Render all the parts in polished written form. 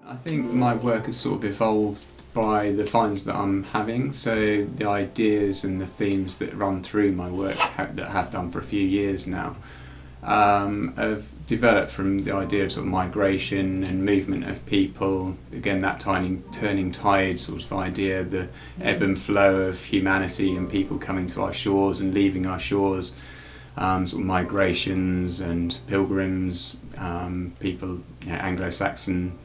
I think my work has sort of evolved by the finds that I'm having. So the ideas and the themes that run through my work that I have done for a few years now have developed from the idea of sort of migration and movement of people. Again, that tiny turning tide sort of idea, the ebb and flow of humanity and people coming to our shores and leaving our shores. Sort of migrations and pilgrims, people, Anglo-Saxon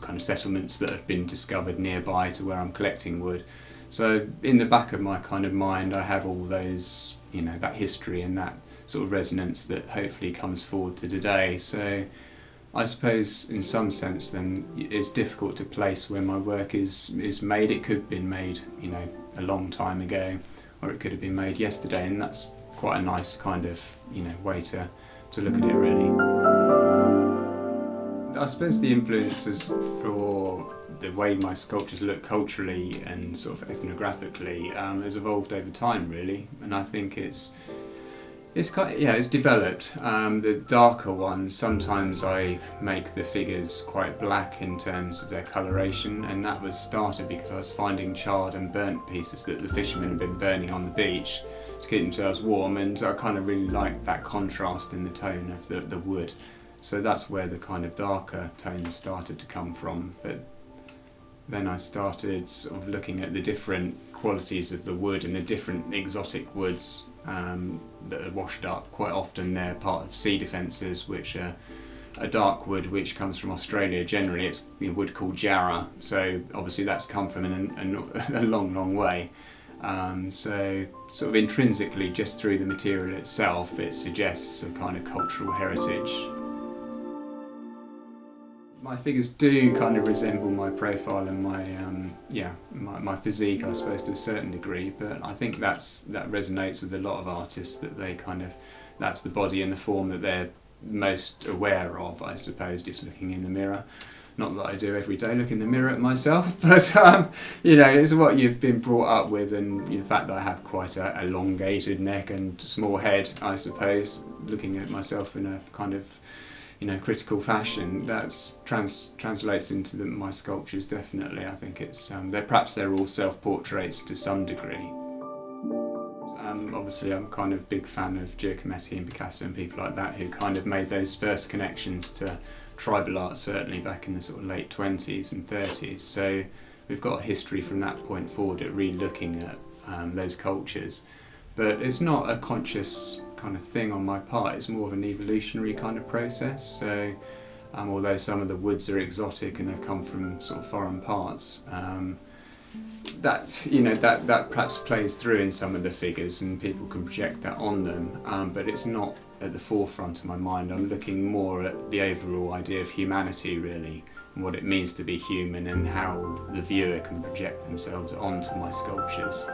kind of settlements that have been discovered nearby to where I'm collecting wood. So in the back of my kind of mind I have all those, that history and that sort of resonance that hopefully comes forward to today. So I suppose in some sense then it's difficult to place where my work is made. It could have been made, a long time ago, or it could have been made yesterday, and that's quite a nice kind of, way to look at it really. I suppose the influences for the way my sculptures look culturally and sort of ethnographically has evolved over time really, and I think it's developed. The darker ones, sometimes I make the figures quite black in terms of their coloration, and that was started because I was finding charred and burnt pieces that the fishermen had been burning on the beach to keep themselves warm, and I kind of really liked that contrast in the tone of the wood. So that's where the kind of darker tones started to come from. But then I started sort of looking at the different qualities of the wood and the different exotic woods that are washed up. Quite often they're part of sea defences, which are a dark wood which comes from Australia. Generally it's a wood called jarrah, so obviously that's come from a long way. So sort of intrinsically, just through the material itself, it suggests a kind of cultural heritage. My figures do kind of resemble my profile and my physique, I suppose, to a certain degree, but I think that resonates with a lot of artists, that that's the body and the form that they're most aware of, I suppose, just looking in the mirror. Not that I do every day look in the mirror at myself, but it's what you've been brought up with, and the fact that I have quite a elongated neck and small head, I suppose, looking at myself in a kind of critical fashion, that translates into my sculptures definitely. I think it's perhaps they're all self-portraits to some degree. Obviously I'm kind of a big fan of Giacometti and Picasso and people like that, who kind of made those first connections to tribal art, certainly back in the sort of late 20s and 30s. So we've got a history from that point forward at re-looking at those cultures. But it's not a conscious kind of thing on my part, it's more of an evolutionary kind of process. So although some of the woods are exotic and have come from sort of foreign parts, that perhaps plays through in some of the figures and people can project that on them, but it's not at the forefront of my mind. I'm looking more at the overall idea of humanity really, and what it means to be human and how the viewer can project themselves onto my sculptures.